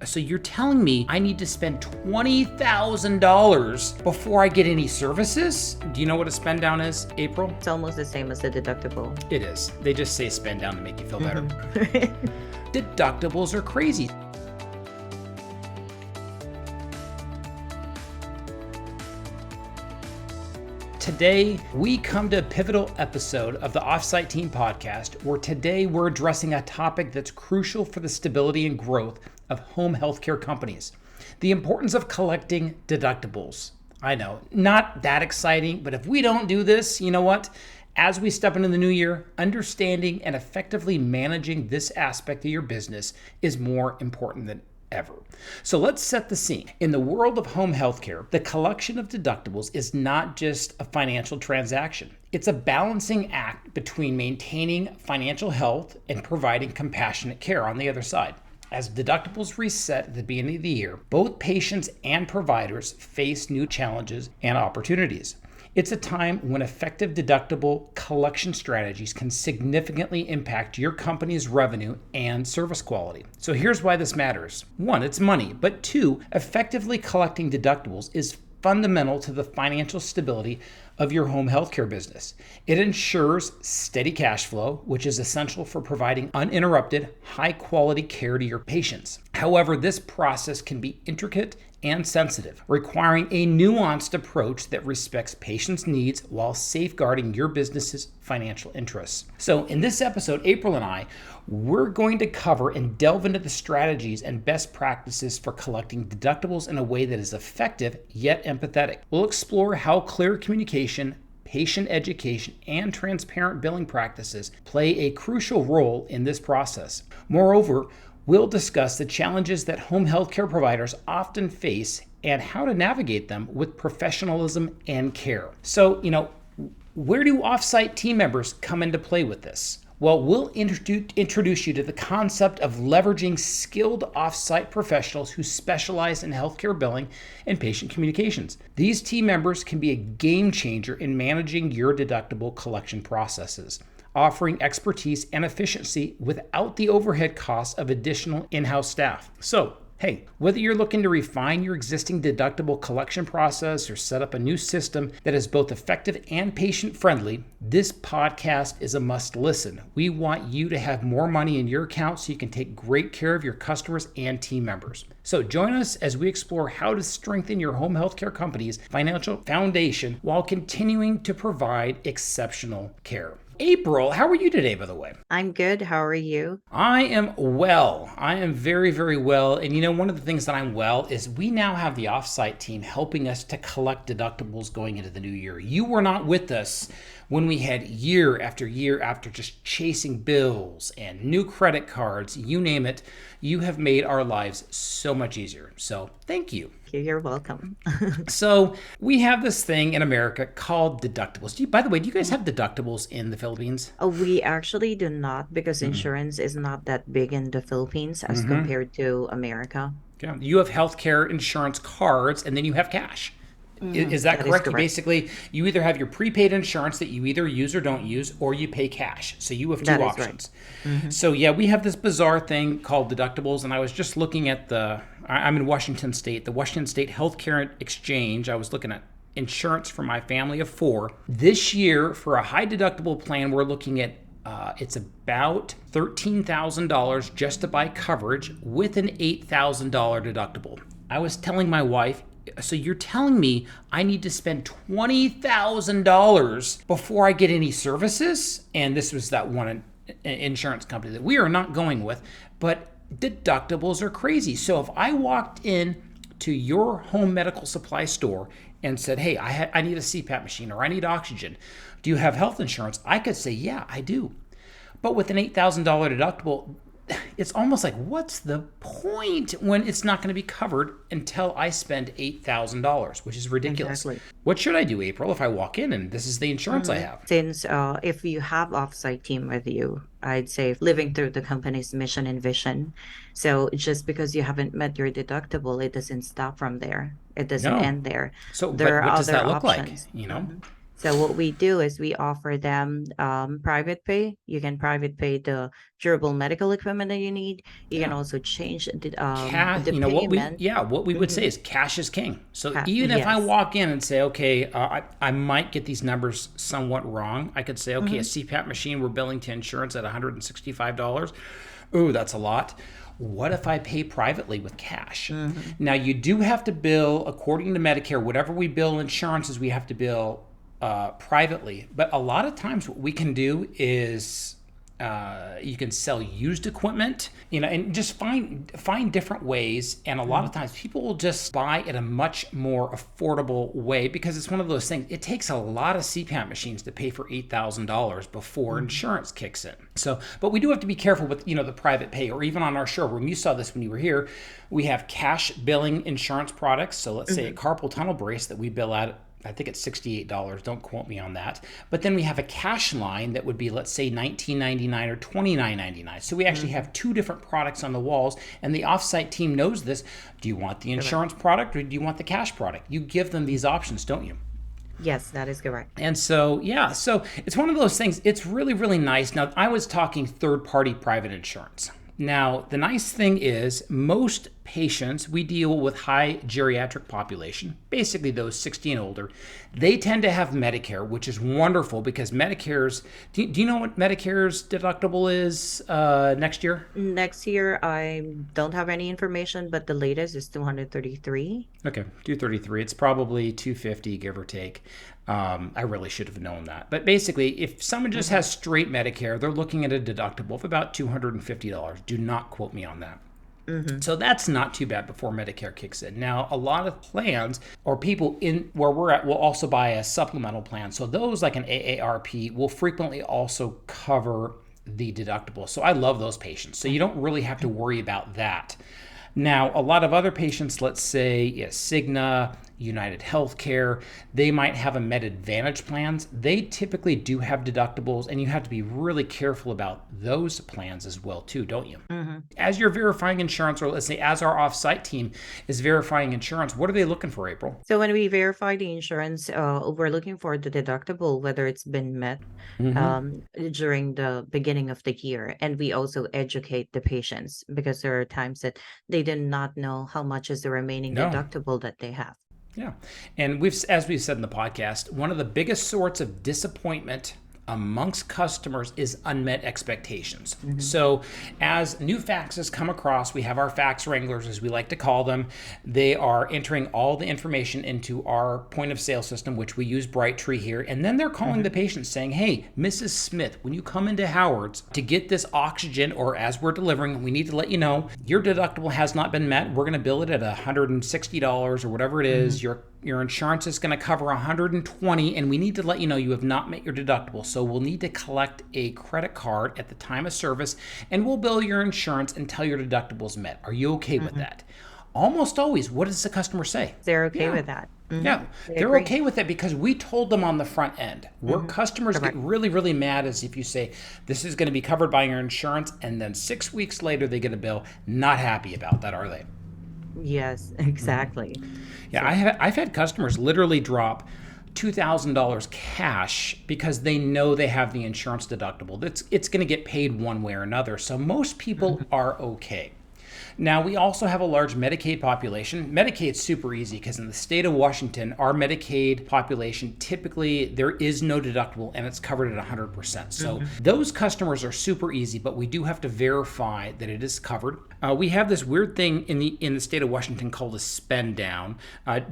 So you're telling me I need to spend $20,000 before I get any services? Do you know what a spend down is, April? It's almost the same as the deductible. It is. They just say spend down to make you feel better. Mhm. Deductibles are crazy. Today, we come to a pivotal episode of the Offsite Team podcast, where today we're addressing a topic that's crucial for the stability and growth of home healthcare companies: the importance of collecting deductibles. I know, not that exciting, but if we don't do this, you know what? As we step into the new year, understanding and effectively managing this aspect of your business is more important than ever. So let's set the scene. In the world of home healthcare, the collection of deductibles is not just a financial transaction. It's a balancing act between maintaining financial health and providing compassionate care on the other side. As deductibles reset at the beginning of the year, both patients and providers face new challenges and opportunities. It's a time when effective deductible collection strategies can significantly impact your company's revenue and service quality. So here's why this matters. One, it's money, but two, effectively collecting deductibles is fundamental to the financial stability of your home healthcare business. It ensures steady cash flow, which is essential for providing uninterrupted, high-quality care to your patients. However, this process can be intricate and sensitive, requiring a nuanced approach that respects patients' needs while safeguarding your business's financial interests. So in this episode, April and I, we're going to cover and delve into the strategies and best practices for collecting deductibles in a way that is effective yet empathetic. We'll explore how clear communication, patient education, and transparent billing practices play a crucial role in this process. Moreover, we'll discuss the challenges that home healthcare providers often face and how to navigate them with professionalism and care. So, where do offsite team members come into play with this? Well, we'll introduce you to the concept of leveraging skilled offsite professionals who specialize in healthcare billing and patient communications. These team members can be a game changer in managing your deductible collection processes, offering expertise and efficiency without the overhead costs of additional in-house staff. So, hey, whether you're looking to refine your existing deductible collection process or set up a new system that is both effective and patient-friendly, this podcast is a must listen. We want you to have more money in your account so you can take great care of your customers and team members. So join us as we explore how to strengthen your home healthcare company's financial foundation while continuing to provide exceptional care. April, how are you today, by the way? I'm good. How are you? I am well. I am very, very well. And one of the things that I'm well is we now have the offsite team helping us to collect deductibles going into the new year. You were not with us when we had year after just chasing bills and new credit cards, you name it. You have made our lives so much easier. So thank you. You're welcome. So we have this thing in America called deductibles. By the way, do you guys have deductibles in the Philippines? We actually do not, because insurance is not that big in the Philippines as compared to America. Yeah. You have healthcare insurance cards, and then you have cash. Is that correct? Basically, you either have your prepaid insurance that you either use or don't use, or you pay cash. So you have two options. Right. So yeah, we have this bizarre thing called deductibles, and I was just looking at I'm in Washington State, the Washington State Healthcare Exchange. I was looking at insurance for my family of 4. This year, for a high deductible plan, we're looking at it's about $13,000 just to buy coverage with an $8,000 deductible. I was telling my wife, so you're telling me I need to spend $20,000 before I get any services? And this was that one insurance company that we are not going with, but deductibles are crazy. So if I walked in to your home medical supply store and said, hey, I need a CPAP machine or I need oxygen, do you have health insurance? I could say, yeah, I do. But with an $8,000 deductible, it's almost like, what's the point when it's not going to be covered until I spend $8,000, which is ridiculous. Exactly. What should I do, April, if I walk in and this is the insurance I have? Since if you have offsite team with you, I'd say living through the company's mission and vision. So just because you haven't met your deductible, it doesn't stop from there. It doesn't end there. So there are what does that look options. Like? So what we do is we offer them private pay. You can private pay the durable medical equipment that you need. You can Yeah. also change Cash, the payment. what we would say Mhm. is cash is king. So even if I Yes. walk in and say, okay, I might get these numbers somewhat wrong, I could say, okay, a Hmm. CPAP machine we're billing to insurance at $165. Ooh, that's a lot. What if I pay privately with cash? Hmm. Now, you do have to bill, according to Medicare, whatever we bill insurances, we have to bill privately. But a lot of times, what we can do is you can sell used equipment, and just find different ways. And a lot of times, people will just buy at a much more affordable way because it's one of those things. It takes a lot of CPAP machines to pay for $8,000 before Hmm. insurance kicks in. So, but we do have to be careful with the private pay, or even on our showroom. You saw this when you were here. We have cash billing insurance products. So let's say a Hmm. carpal tunnel brace that we bill out, I think it's $68. Don't quote me on that. But then we have a cash line that would be, let's say, $19.99 or $29.99. So we actually Hmm. have two different products on the walls, and the offsite team knows this. Do you want the Correct. insurance product or do you want the cash product? You give them these options, don't you? Yes, that is correct. And so, yeah, so it's one of those things. It's really, really nice. Now, I was talking third party private insurance. Now, the nice thing is, most patients, we deal with high geriatric population, basically those 60 and older. They tend to have Medicare, which is wonderful because do you know what Medicare's deductible is next year? Next year, I don't have any information, but the latest is 233. Okay, 233. It's probably 250, give or take. I really should have known that. But basically, if someone just Hmm. has straight Medicare, they're looking at a deductible of about $250. Do not quote me on that. Hmm. So that's not too bad before Medicare kicks in. Now, a lot of plans or people in where we're at will also buy a supplemental plan. So those like an AARP will frequently also cover the deductible. So I love those patients. So you don't really have to worry about that. Now, a lot of other patients, let's say Cigna, United Healthcare, they might have a Med Advantage plans. They typically do have deductibles, and you have to be really careful about those plans as well, too, don't you? Hmm. As you're verifying insurance, or let's say as our offsite team is verifying insurance, what are they looking for, April? So when we verify the insurance, we're looking for the deductible, whether it's been met Mm-hmm. during the beginning of the year. And we also educate the patients because there are times that they did not know how much is the remaining No. deductible that they have. Yeah. And as we've said in the podcast, one of the biggest sorts of disappointment amongst customers is unmet expectations. Hmm. So, as new faxes come across, we have our fax wranglers, as we like to call them. They are entering all the information into our point of sale system, which we use Brightree here. And then they're calling the Hmm. patient saying, hey, Mrs. Smith, when you come into Howard's to get this oxygen, or as we're delivering, we need to let you know your deductible has not been met. We're going to bill it at $160 or whatever it is. Hmm. Your insurance is going to cover 120, and we need to let you know you have not met your deductible. So we'll need to collect a credit card at the time of service, and we'll bill your insurance until your deductible is met. Are you okay with Hmm. that? Almost always, what does the customer say? They're okay Yeah. with that. Hmm. Yeah, They they're agree. okay with it because we told them on the front end. Where Hmm. customers get Correct. really, really mad is if you say, this is going to be covered by your insurance, and then 6 weeks later they get a bill. Not happy about that, are they? Yes, exactly. Yeah, So, I've had customers literally drop $2,000 cash because they know they have the insurance deductible. It's going to get paid one way or another. So most people mhm. are okay. Now, we also have a large Medicaid population. Medicaid's super easy because in the state of Washington, our Medicaid population, typically there is no deductible and it's covered at 100%. So Mhm. those customers are super easy, but we do have to verify that it is covered. We have this weird thing in the state of Washington called a spend down.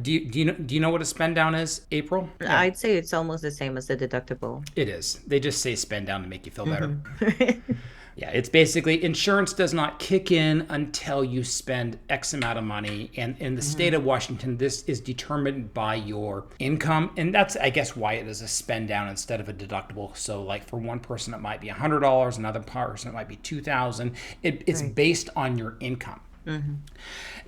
Do you know what a spend down is, April? Yeah, I'd say it's almost the same as the deductible. it is. They just say spend down to make you feel better. Hmm. Yeah, it's basically insurance does not kick in until you spend X amount of money. And in the state Hmm. of Washington, this is determined by your income. And that's, I guess, why it is a spend down instead of a deductible. So, like for one person, it might be $100, another person, it might be $2,000. It's Right. based on your income. Hmm.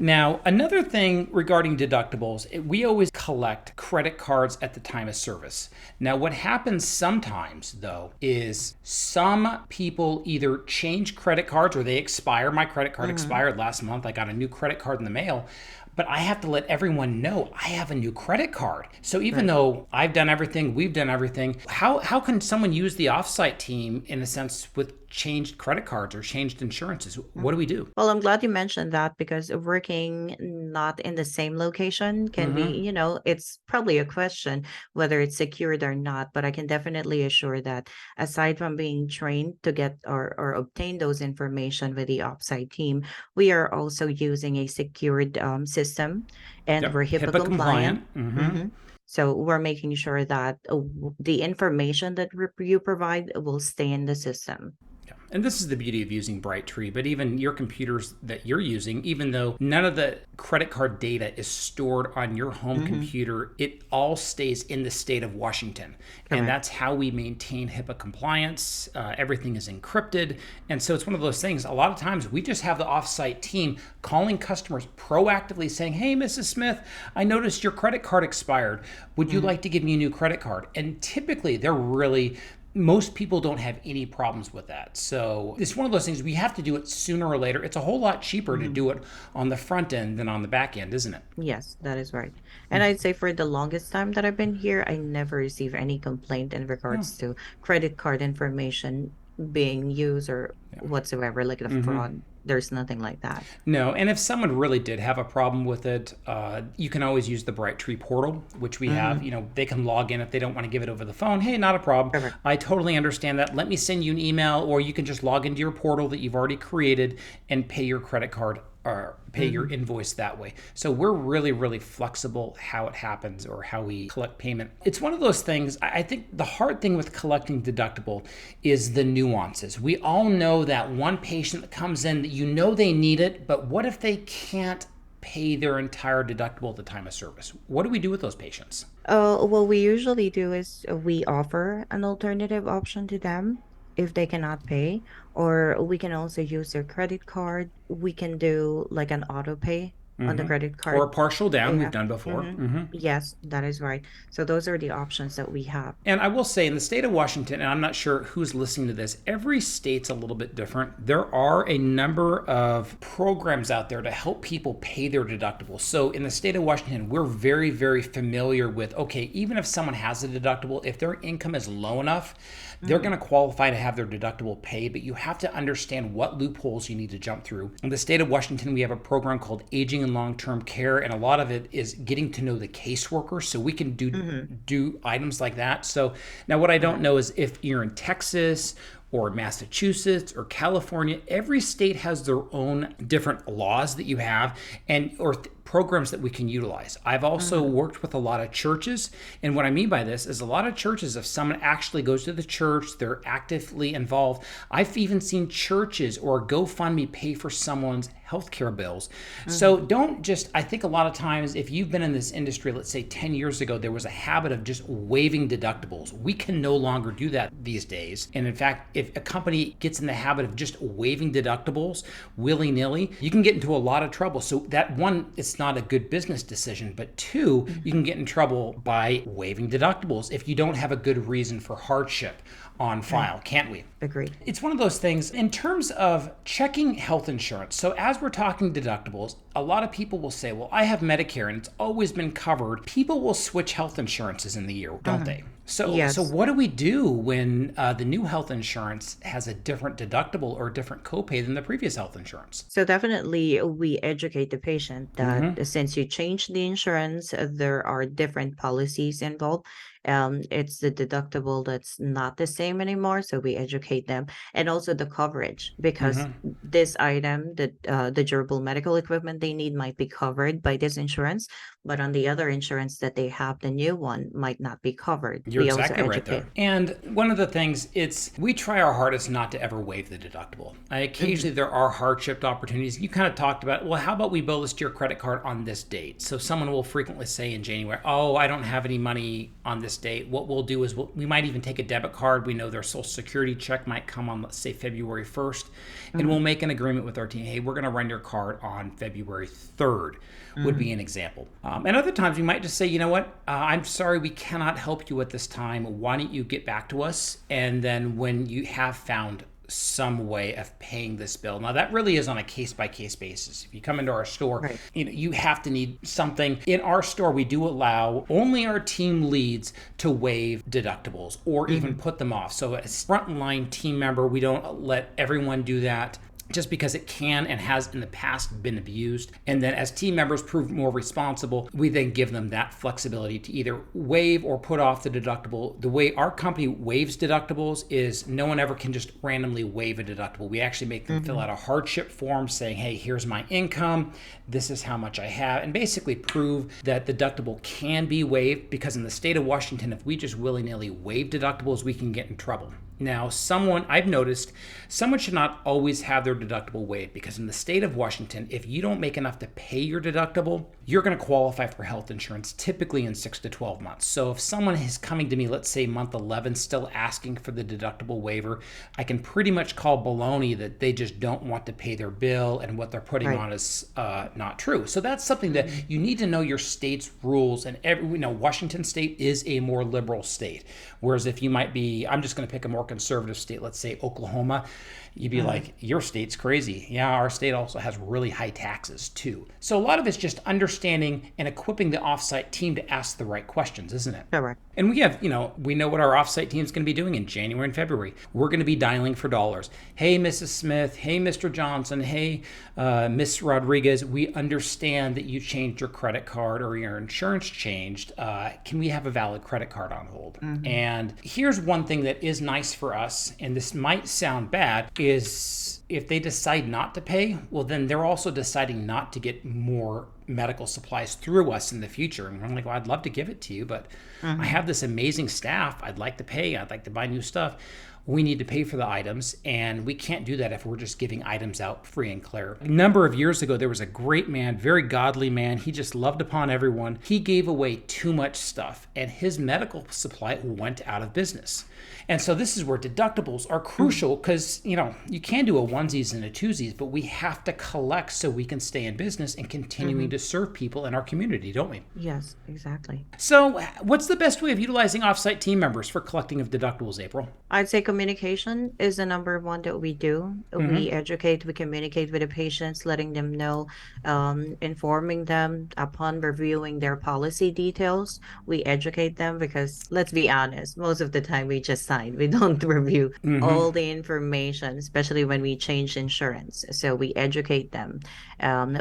Now, another thing regarding deductibles, we always collect credit cards at the time of service. Now, what happens sometimes, though, is some people either change credit cards or they expire. My credit card expired last month. I got a new credit card in the mail. But I have to let everyone know I have a new credit card. So even though I've done everything, we've done everything, how can someone use the Offsite team in a sense with changed credit cards or changed insurances? What do we do? Well, I'm glad you mentioned that because working not in the same location can be, it's probably a question whether it's secured or not. But I can definitely assure that aside from being trained to get or obtain those information with the offsite team, we are also using a secured system and we're Yep, HIPAA HIPAA compliant. compliant. So we're making sure that the information that you provide will stay in the system. And this is the beauty of using Brightree, but even your computers that you're using, even though none of the credit card data is stored on your home computer, it all stays in the state of Washington. And that's how we maintain HIPAA compliance. Everything is encrypted. And so it's one of those things, a lot of times we just have the offsite team calling customers proactively saying, hey, Mrs. Smith, I noticed your credit card expired. Would you like to give me a new credit card? And typically most people don't have any problems with that. So it's one of those things we have to do it sooner or later. It's a whole lot cheaper to do it on the front end than on the back end, isn't it? Yes, that is right. And I'd say for the longest time that I've been here, I never received any complaint in regards to credit card information being used or whatsoever, like the fraud. There's nothing like that. No, and if someone really did have a problem with it, you can always use the Brightree portal, which we have. They can log in if they don't want to give it over the phone. Hey, not a problem. Perfect. I totally understand that. Let me send you an email, or you can just log into your portal that you've already created and pay your credit card or pay your invoice that way. So we're really, really flexible how it happens or how we collect payment. It's one of those things, I think the hard thing with collecting deductible is the nuances. We all know that one patient that comes in that they need it, but what if they can't pay their entire deductible at the time of service? What do we do with those patients? What we usually do is we offer an alternative option to them if they cannot pay, or we can also use their credit card. We can do like an auto pay on the credit Or a card. partial down, we've Yeah. done before. Yes, that is right. So those are the options that we have. And I will say in the state of Washington, and I'm not sure who's listening to this, every state's a little bit different. There are a number of programs out there to help people pay their deductibles. So in the state of Washington, we're very, very familiar with, okay, even if someone has a deductible, if their income is low enough, they're going to qualify to have their deductible paid, but you have to understand what loopholes you need to jump through. In the state of Washington, we have a program called Aging and Long-Term Care, and a lot of it is getting to know the caseworker, so we can do items like that. So now what I don't know is if you're in Texas or Massachusetts or California, every state has their own different laws that you have or programs that we can utilize. I've also worked with a lot of churches, and what I mean by this is a lot of churches, if someone actually goes to the church, they're actively involved. I've even seen churches or GoFundMe pay for someone's healthcare bills. So I think a lot of times if you've been in this industry, let's say 10 years ago, there was a habit of just waiving deductibles. We can no longer do that these days. And in fact, if a company gets in the habit of just waiving deductibles willy-nilly, you can get into a lot of trouble. So that one, it's not a good business decision, but two, you can get in trouble by waiving deductibles if you don't have a good reason for hardship on file, can't we? Agreed. It's one of those things in terms of checking health insurance. So as we're talking deductibles, a lot of people will say, well, I have Medicare and it's always been covered. People will switch health insurances in the year, don't they? So, Yes. so what do we do when the new health insurance has a different deductible or a different copay than the previous health insurance? So definitely we educate the patient that since you change the insurance, there are different policies involved. It's the deductible that's not the same anymore. So we educate them, and also the coverage, because this item, the durable medical equipment they need might be covered by this insurance, but on the other insurance that they have, the new one might not be covered. You're We also exactly right educate. there. And one of the things, we try our hardest not to ever waive the deductible. Occasionally there are hardship opportunities. You kind of talked about, well, how about we bill this to your credit card on this date? So someone will frequently say in January, oh, I don't have any money on this this date. What we'll do is we might even take a debit card. We know their social security check might come on, let's say, February 1st, and we'll make an agreement with our team. Hey, we're going to run your card on February 3rd would be an example. And other times we might just say, you know what, I'm sorry, we cannot help you at this time. Why don't you get back to us? And then when you have found some way of paying this bill. Now that really is on a case-by-case basis. If you come into our store, you have to need something. In our store, we do allow only our team leads to waive deductibles or even put them off. So as frontline team member, we don't let everyone do that, just because it can and has in the past been abused. And then as team members prove more responsible, we then give them that flexibility to either waive or put off the deductible. The way our company waives deductibles is no one ever can just randomly waive a deductible. We actually make them fill out a hardship form saying, hey, here's my income, this is how much I have, and basically prove that deductible can be waived, because in the state of Washington, if we just willy-nilly waive deductibles, we can get in trouble. Now, I've noticed someone should not always have their deductible waived, because in the state of Washington, if you don't make enough to pay your deductible, you're going to qualify for health insurance typically in 6 to 12 months. So if someone is coming to me, let's say month 11, still asking for the deductible waiver, I can pretty much call baloney that they just don't want to pay their bill and what they're putting on is not true. So that's something that you need to know your state's rules. And Washington state is a more liberal state. Whereas if you might be, I'm just going to pick a more conservative state, let's say Oklahoma, you'd be like, your state's crazy. Yeah, our state also has really high taxes too. So a lot of it's just understanding and equipping the offsite team to ask the right questions, isn't it? Correct. And we have, we know what our offsite team is going to be doing in January and February. We're going to be dialing for dollars. Hey, Mrs. Smith. Hey, Mr. Johnson. Hey, Miss Rodriguez. We understand that you changed your credit card or your insurance changed. Can we have a valid credit card on hold? And here's one thing that is nice for us, and this might sound bad, is if they decide not to pay, well, then they're also deciding not to get more medical supplies through us in the future. And I'm like, well, I'd love to give it to you, but I have this amazing staff. I'd like to pay. I'd like to buy new stuff. We need to pay for the items, and we can't do that if we're just giving items out free and clear. A number of years ago, there was a great man, very godly man. He just loved upon everyone. He gave away too much stuff, and his medical supply went out of business. And so this is where deductibles are crucial, because, you can do a onesies and a twosies, but we have to collect so we can stay in business and continuing to serve people in our community, don't we? Yes, exactly. So what's the best way of utilizing offsite team members for collecting of deductibles, April? I'd say communication is the number one that we do. We educate, we communicate with the patients, letting them know, informing them upon reviewing their policy details. We educate them because, let's be honest, most of the time we just sign. We don't review all the information, especially when we change insurance. So we educate them.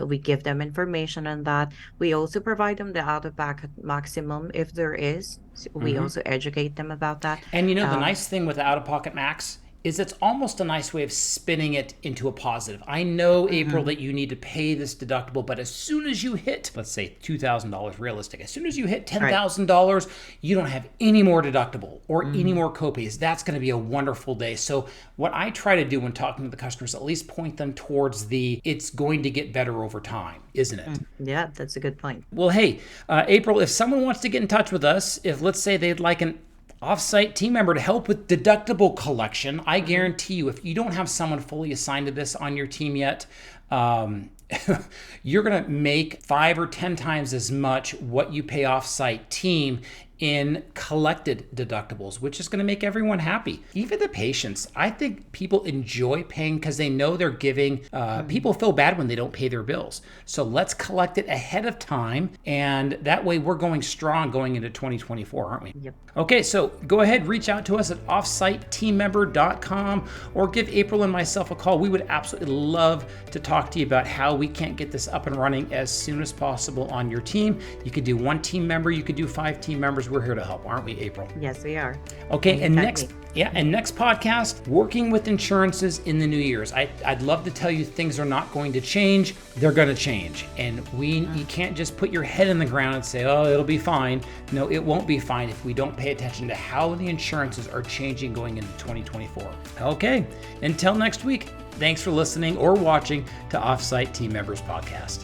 We give them information on that. We also provide them the out-of-pocket maximum if there is. So we also educate them about that. And the nice thing with the out-of-pocket max is it's almost a nice way of spinning it into a positive. I know, April, that you need to pay this deductible, but as soon as you hit, let's say $2,000 realistic, as soon as you hit $10,000, you don't have any more deductible or any more copays. That's going to be a wonderful day. So what I try to do when talking to the customers, at least point them towards it's going to get better over time, isn't it? Yeah, that's a good point. Well, hey, April, if someone wants to get in touch with us, if let's say they'd like an offsite team member to help with deductible collection, I guarantee you, if you don't have someone fully assigned to this on your team yet, you're going to make 5 or 10 times as much what you pay offsite team in collected deductibles, which is going to make everyone happy. Even the patients, I think people enjoy paying because they know they're giving, people feel bad when they don't pay their bills. So let's collect it ahead of time. And that way we're going strong going into 2024, aren't we? Yep. Okay, so go ahead, reach out to us at offsiteteammember.com or give April and myself a call. We would absolutely love to talk to you about how we can get this up and running as soon as possible on your team. You could do 1 team member, you could do 5 team members. We're here to help, aren't we, April? Yes, we are. Okay, and next podcast, working with insurances in the new year's. I'd love to tell you things are not going to change. They're going to change. And you can't just put your head in the ground and say, oh, it'll be fine. No, it won't be fine if we don't pay attention to how the insurances are changing going into 2024. Okay, until next week, thanks for listening or watching to Offsite Team Members Podcast.